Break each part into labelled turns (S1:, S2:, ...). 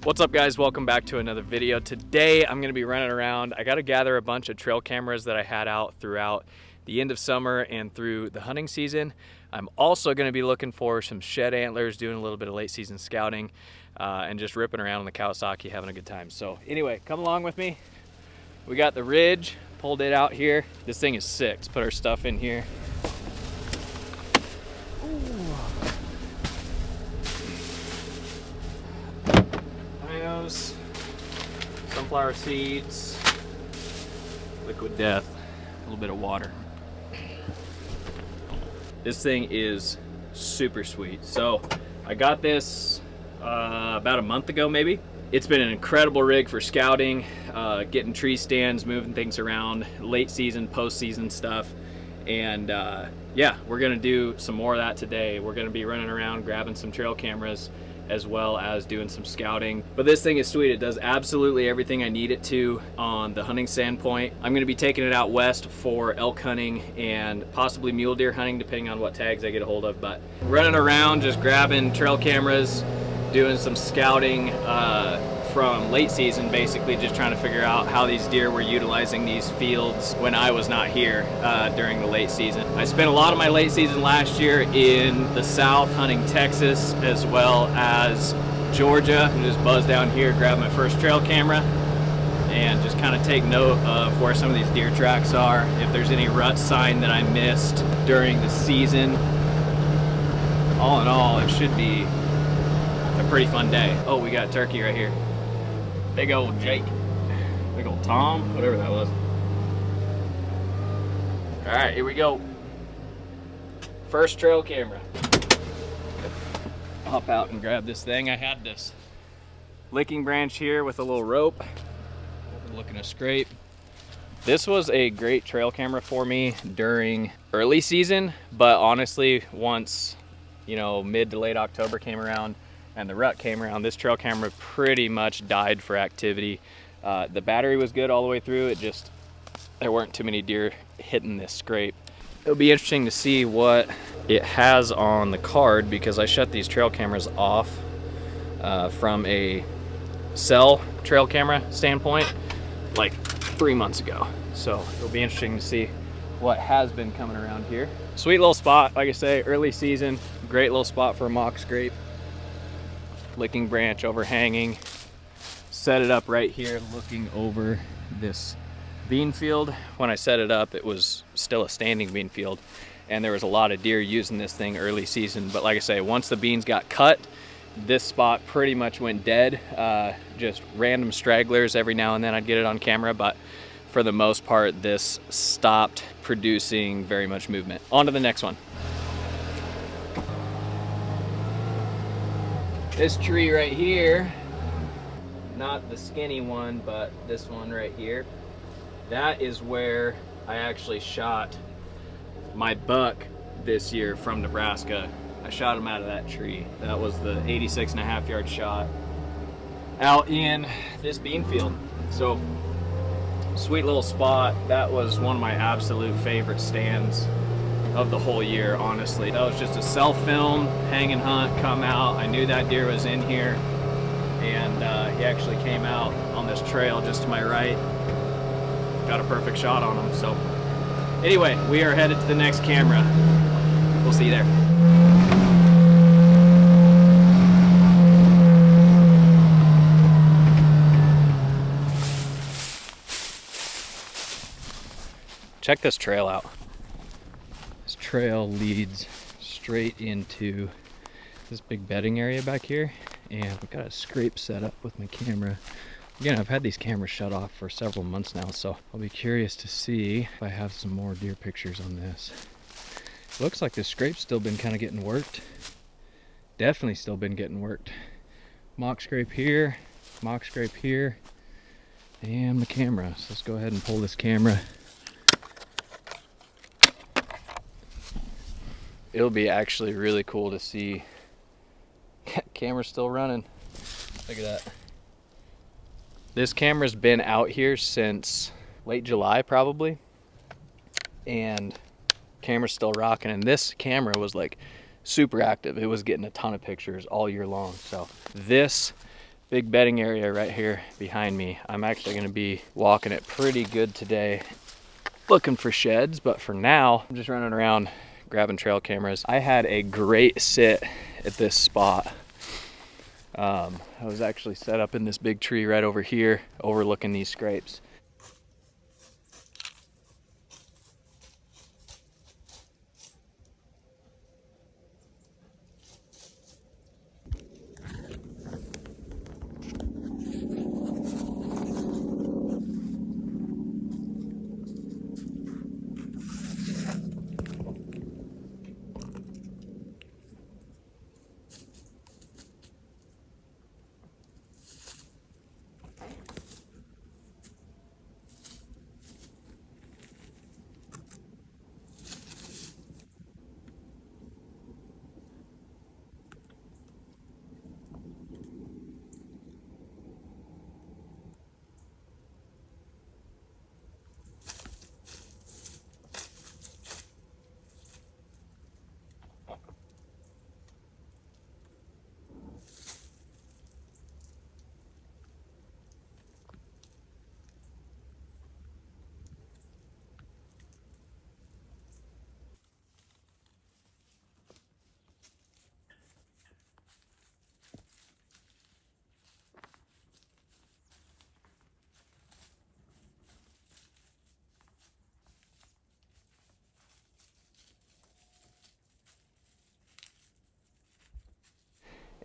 S1: What's up, guys? Welcome back to another video. Today I'm going to be running around. I got to gather a bunch of trail cameras that I had out throughout the end of summer and through the hunting season. I'm also going to be looking for some shed antlers, doing a little bit of late season scouting, and just ripping around on the Kawasaki, having a good time. So anyway, come along with me. We got the Ridge, pulled it out here. This thing is sick. Let's put our stuff in here. Sunflower seeds, liquid death, a little bit of water. This thing is super sweet. So I got this about a month ago maybe. It's been an incredible rig for scouting, getting tree stands, moving things around, late season, post season stuff. And yeah, we're gonna do some more of that today. We're gonna be running around grabbing some trail cameras as well as doing some scouting. But this thing is sweet. It does absolutely everything I need it to on the hunting standpoint. I'm gonna be taking it out west for elk hunting and possibly mule deer hunting, depending on what tags I get a hold of. But running around, just grabbing trail cameras, doing some scouting from late season, basically just trying to figure out how these deer were utilizing these fields when I was not here during the late season. I spent a lot of my late season last year in the South hunting Texas as well as Georgia. I just buzzed down here, grabbed my first trail camera, and just kind of take note of where some of these deer tracks are, if there's any rut sign that I missed during the season. All in all, it should be a pretty fun day. Oh, we got turkey right here. Big old Jake, big old Tom, whatever that was. All right, here we go. First trail camera. Hop out and grab this thing. I had this licking branch here with a little rope. Looking to scrape. This was a great trail camera for me during early season, but honestly, once, you know, mid to late October came around and the rut came around, this trail camera pretty much died for activity. The battery was good all the way through. It just, there weren't too many deer hitting this scrape. It'll be interesting to see what it has on the card, because I shut these trail cameras off from a cell trail camera standpoint like 3 months ago. So it'll be interesting to see what has been coming around here. Sweet little spot, like I say, early season, great little spot for a mock scrape. Licking branch overhanging. Set it up right here looking over this bean field. When I set it up, it was still a standing bean field, and there was a lot of deer using this thing early season. But like I say, once the beans got cut, this spot pretty much went dead. Just random stragglers every now and then I'd get it on camera, but for the most part this stopped producing very much movement. On to the next one. This tree right here, not the skinny one, but this one right here, that is where I actually shot my buck this year from Nebraska. I shot him out of that tree. That was the 86.5 yard shot out in this bean field. So sweet little spot. That was one of my absolute favorite stands of the whole year, honestly. That was just a self-film, hang and hunt, come out. I knew that deer was in here, and he actually came out on this trail just to my right. Got a perfect shot on him. So anyway, we are headed to the next camera. We'll see you there. Check this trail out. This trail leads straight into this big bedding area back here, and I've got a scrape set up with my camera. Again, I've had these cameras shut off for several months now, so I'll be curious to see if I have some more deer pictures on this. Looks like the scrape's still been kind of getting worked. Definitely still been getting worked. Mock scrape here, and the camera. So let's go ahead and pull this camera. It'll be actually really cool to see. Camera's still running. Look at that. This camera's been out here since late July probably, and camera's still rocking, and this camera was like super active. It was getting a ton of pictures all year long. So this big bedding area right here behind me. I'm actually gonna be walking it pretty good today, looking for sheds, but for now, I'm just running around grabbing trail cameras. I had a great sit at this spot. I was actually set up in this big tree right over here, overlooking these scrapes.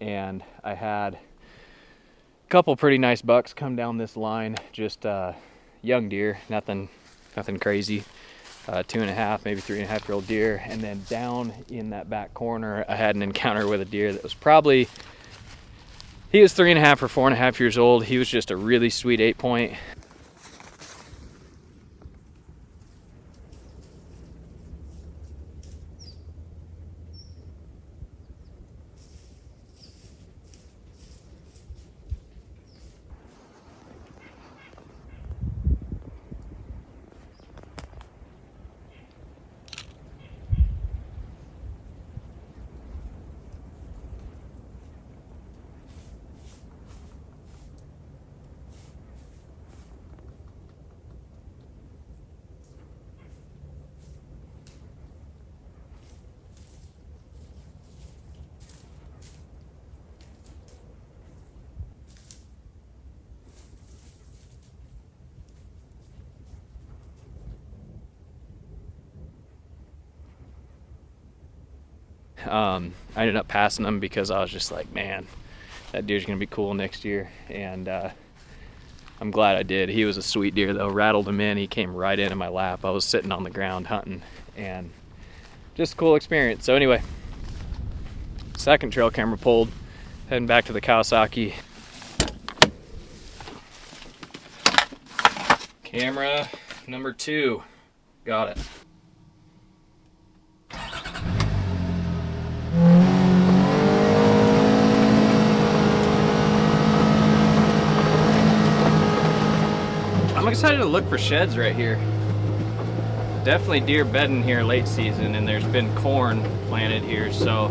S1: And I had a couple pretty nice bucks come down this line, just young deer, nothing crazy, 2.5, maybe 3.5-year-old deer. And then down in that back corner, I had an encounter with a deer that was probably, he was 3.5 or 4.5 years old. He was just a really sweet 8-point. I ended up passing him because I was just like, man, that deer's gonna be cool next year. And I'm glad I did. He was a sweet deer though. Rattled him in, he came right into my lap. I was sitting on the ground hunting, and just a cool experience. So anyway, second trail camera pulled, heading back to the Kawasaki. Camera number 2, got it. I'm excited to look for sheds right here. Definitely deer bedding here late season, and there's been corn planted here, so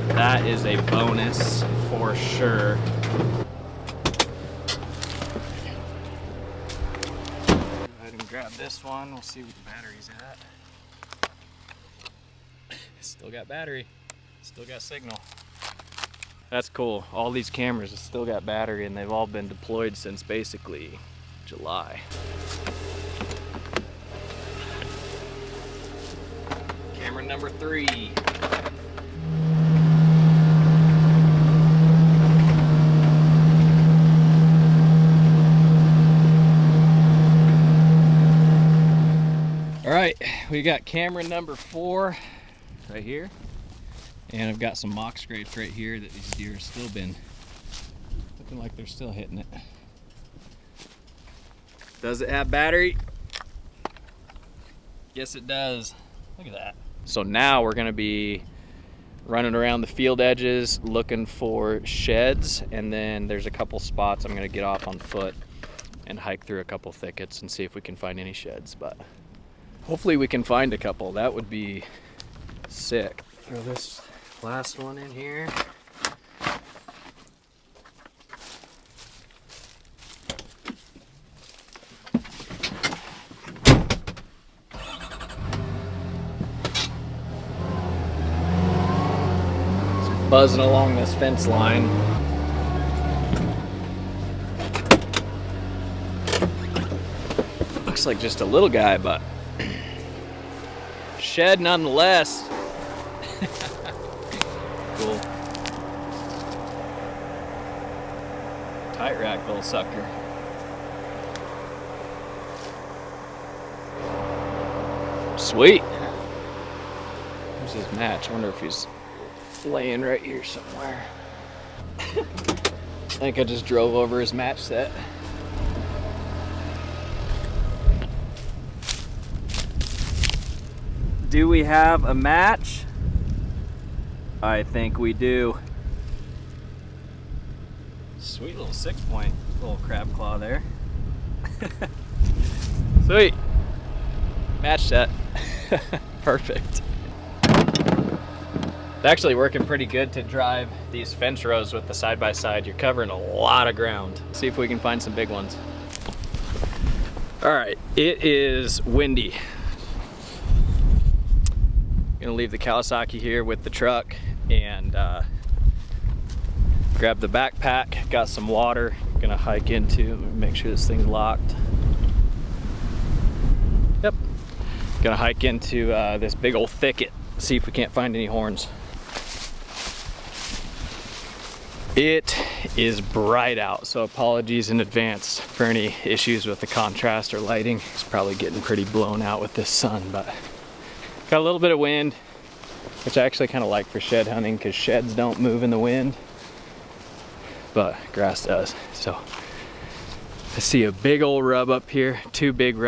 S1: that is a bonus for sure. Go ahead and grab this one. We'll see what the battery's at. Still got battery, still got signal. That's cool. All these cameras have still got battery, and they've all been deployed since basically July. Camera number 3. All right, we got camera number 4 right here. And I've got some mock scrapes right here that these deer have still been looking like they're still hitting it. Does it have battery? Yes, it does. Look at that. So now we're gonna be running around the field edges looking for sheds, and then there's a couple spots I'm gonna get off on foot and hike through a couple thickets and see if we can find any sheds, but hopefully we can find a couple. That would be sick. Throw this last one in here. buzzing along this fence line. Looks like just a little guy, but shed nonetheless. Cool. Tight rack little sucker. Sweet. Where's his match? I wonder if he's laying right here somewhere. I think I just drove over his match set. Do we have a match? I think we do. Sweet little 6-point, little crab claw there. Sweet. Match set. Perfect. It's actually working pretty good to drive these fence rows with the side-by-side. You're covering a lot of ground. See if we can find some big ones. All right, it is windy. Gonna leave the Kawasaki here with the truck and grab the backpack. Got some water. Gonna hike into, make sure this thing's locked. Yep. Gonna hike into this big old thicket, see if we can't find any horns. It is bright out, so apologies in advance for any issues with the contrast or lighting. It's probably getting pretty blown out with this sun, but got a little bit of wind, which I actually kind of like for shed hunting because sheds don't move in the wind, but grass does. So I see a big old rub up here, three big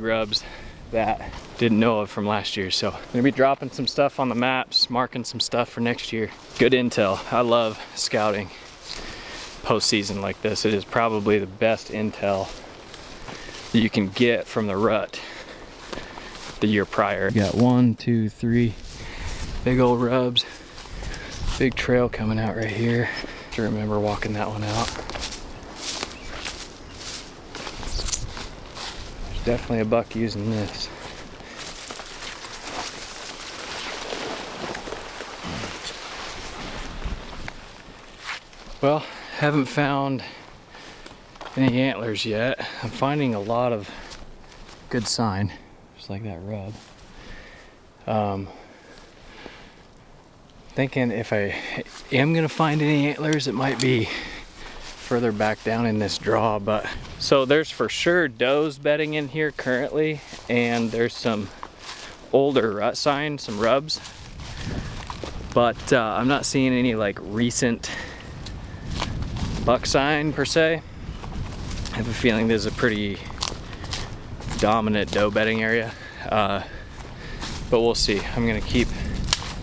S1: rubs that didn't know of from last year. So I'm gonna be dropping some stuff on the maps, marking some stuff for next year. Good intel. I love scouting postseason like this. It is probably the best intel that you can get from the rut the year prior. Got 1, 2, 3 big old rubs. Big trail coming out right here. I remember walking that one out. There's definitely a buck using this. Well, haven't found any antlers yet. I'm finding a lot of good sign, just like that rub. Thinking if I am gonna find any antlers, it might be further back down in this draw. But so there's for sure does bedding in here currently, and there's some older rut sign, some rubs, but I'm not seeing any like recent buck sign per se. I have a feeling this is a pretty dominant doe bedding area, but we'll see. I'm gonna keep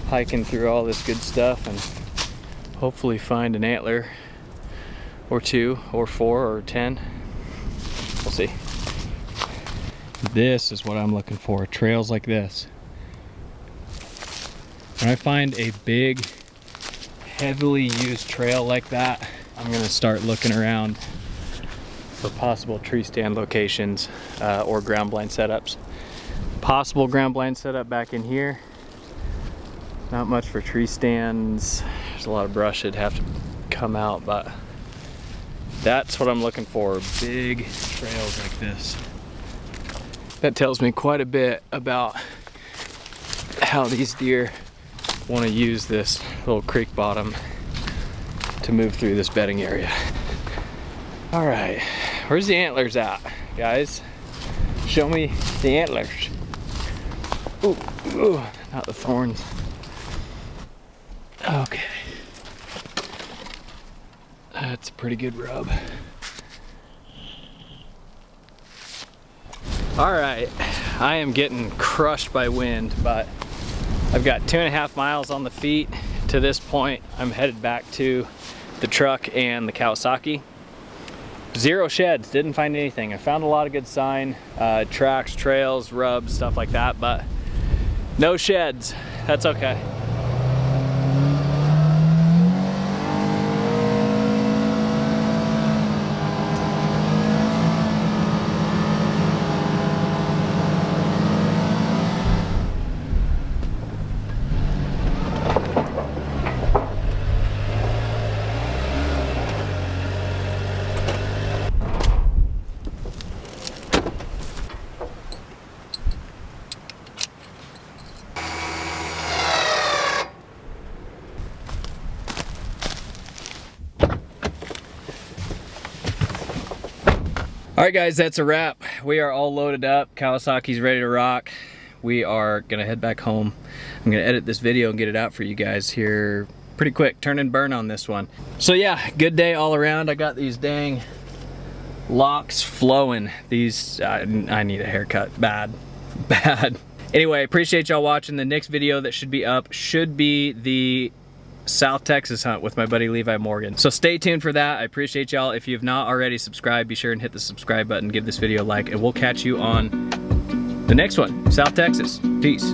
S1: hiking through all this good stuff and hopefully find an antler or 2 or 4 or 10. We'll see. This is what I'm looking for, trails like this. When I find a big, heavily used trail like that, I'm gonna start looking around for possible tree stand locations or ground blind setups. Possible ground blind setup back in here. Not much for tree stands. There's a lot of brush that'd have to come out, but that's what I'm looking for, big trails like this. That tells me quite a bit about how these deer want to use this little creek bottom to move through this bedding area. All right, where's the antlers at, guys? Show me the antlers. Ooh, ooh, not the thorns. Okay. That's a pretty good rub. All right, I am getting crushed by wind, but I've got 2.5 miles on the feet. To this point, I'm headed back to the truck and the Kawasaki. 0 sheds, didn't find anything. I found a lot of good sign, tracks, trails, rubs, stuff like that, but no sheds. That's okay. All right, guys, that's a wrap. We are all loaded up. Kawasaki's ready to rock. We are gonna head back home. I'm gonna edit this video and get it out for you guys here pretty quick. Turn and burn on this one. So yeah, good day all around. I got these dang locks flowing. These, I need a haircut, bad. Anyway, appreciate y'all watching. The next video that should be up should be the South Texas hunt with my buddy Levi Morgan. So stay tuned for that. I appreciate y'all. If you have not already subscribed, be sure and hit the subscribe button, give this video a like, and we'll catch you on the next one, South Texas. Peace.